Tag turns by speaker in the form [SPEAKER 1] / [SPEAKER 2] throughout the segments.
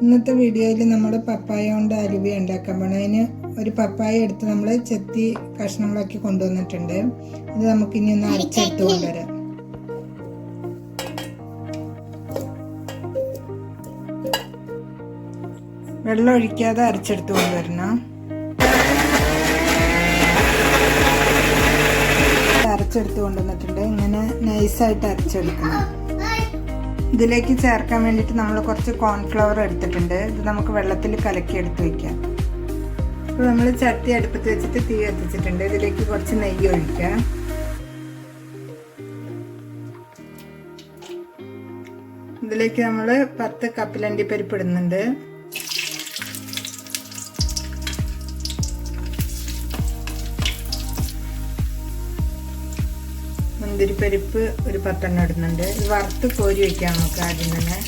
[SPEAKER 1] ഇന്നത്തെ വീഡിയോയിൽ നമ്മൾ പപ്പായ കൊണ്ട് അലുവ ഉണ്ടാക്കാൻ പോകണം. അതിന് ഒരു പപ്പായ എടുത്ത് നമ്മൾ ചെത്തി കഷ്ണങ്ങളാക്കി കൊണ്ടുവന്നിട്ടുണ്ട്. ഇത് നമുക്കിനി ഒന്ന് അരച്ചെടുത്ത് കൊണ്ടുവരാം. വെള്ളം ഒഴിക്കാതെ അരച്ചെടുത്ത് കൊണ്ടുവരണം. അരച്ചെടുത്ത് കൊണ്ടുവന്നിട്ടുണ്ട്. ഇങ്ങനെ നൈസായിട്ട് അരച്ചെടുക്കണം. ഇതിലേക്ക് ചേർക്കാൻ വേണ്ടിയിട്ട് നമ്മൾ കുറച്ച് കോൺഫ്ലവർ എടുത്തിട്ടുണ്ട്. ഇത് നമുക്ക് വെള്ളത്തിൽ കലക്കി എടുത്ത് വയ്ക്കാം. അപ്പോൾ നമ്മൾ ചട്ടി അടുപ്പത്ത് വെച്ചിട്ട് തീ കത്തിച്ചിട്ടുണ്ട്. ഇതിലേക്ക് കുറച്ച് നെയ്യ് ഒഴിക്കാം. ഇതിലേക്ക് നമ്മൾ 10 കപ്പലണ്ടി പരിപ്പ് ഇടുന്നുണ്ട്. മുന്തിരിപ്പരിപ്പ് ഒരു 10 എണ്ണം ഇടുന്നുണ്ട്. ഇത് വറുത്ത് കോരി വയ്ക്കാം നമുക്ക് ആദ്യം തന്നെ.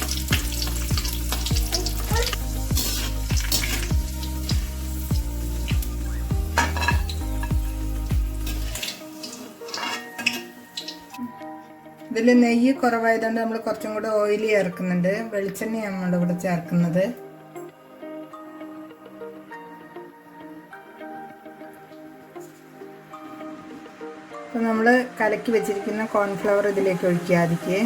[SPEAKER 1] ഇതിൽ നെയ്യ് കുറവായതുകൊണ്ട് നമ്മൾ കുറച്ചും കൂടെ ഓയിൽ ചേർക്കുന്നുണ്ട്. വെളിച്ചെണ്ണയാണ് നമ്മളിവിടെ ചേർക്കുന്നത്. അപ്പോൾ നമ്മൾ കലക്കി വെച്ചിരിക്കുന്ന കോൺഫ്ലവർ ഇതിലേക്ക് ഒഴിക്കുക. ആദ്യക്ക്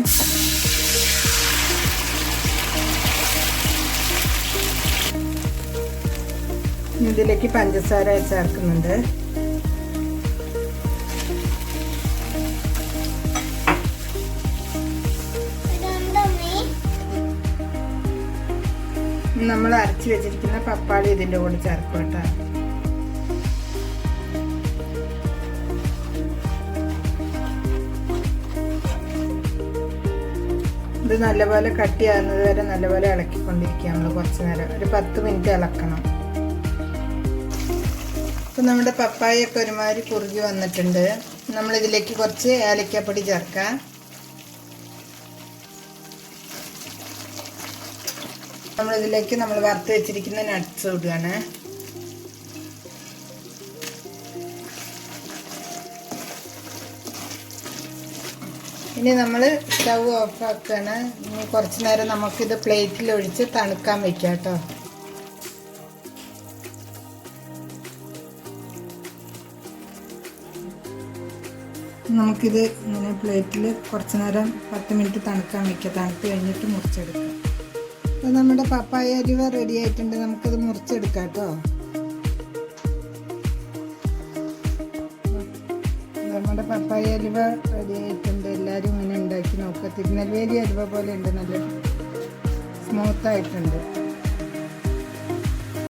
[SPEAKER 1] ഇതിലേക്ക് പഞ്ചസാര ചേർക്കുന്നുണ്ട്. നമ്മൾ അരച്ച് വെച്ചിരിക്കുന്ന പപ്പാളി ഇതിൻ്റെ കൂടെ ചേർക്കും കേട്ടോ. ഇത് നല്ലപോലെ കട്ടിയാകുന്നത് വരെ നല്ലപോലെ ഇളക്കിക്കൊണ്ടിരിക്കുക. നമ്മൾ കുറച്ച് നേരം ഒരു 10 മിനിറ്റ് ഇളക്കണം. ഇപ്പം നമ്മുടെ പപ്പായൊക്കെ ഒരുമാതിരി കുറുകി വന്നിട്ടുണ്ട്. നമ്മളിതിലേക്ക് കുറച്ച് ഏലക്കാപ്പൊടി ചേർക്കാം. നമ്മളിതിലേക്ക് നമ്മൾ വറുത്ത് വെച്ചിരിക്കുന്ന നട്ട്സ് ഇടുകയാണ്. ഇനി നമ്മൾ സ്റ്റൗ ഓഫ് ആക്കുകയാണ്. ഇനി കുറച്ച് നേരം നമുക്കിത് പ്ലേറ്റിൽ ഒഴിച്ച് തണുക്കാൻ വെക്കാം കേട്ടോ. നമുക്കിത് ഇങ്ങനെ പ്ലേറ്റിൽ കുറച്ച് നേരം 10 മിനിറ്റ് തണുക്കാൻ വെക്കാം. തണുത്ത് കഴിഞ്ഞിട്ട് മുറിച്ചെടുക്കാം. അപ്പോൾ നമ്മുടെ പപ്പായ അലുവ റെഡി ആയിട്ടുണ്ട്. നമുക്കിത് മുറിച്ചെടുക്കാം കേട്ടോ. നമ്മുടെ പപ്പായ അലുവ റെഡി ആയിട്ടുണ്ട്. എല്ലാവരും ഇങ്ങനെ ഉണ്ടാക്കി നോക്കുക. തിരുനെൽവേലി അലുവ പോലെ ഉണ്ട്. നല്ല സ്മൂത്തായിട്ടുണ്ട്.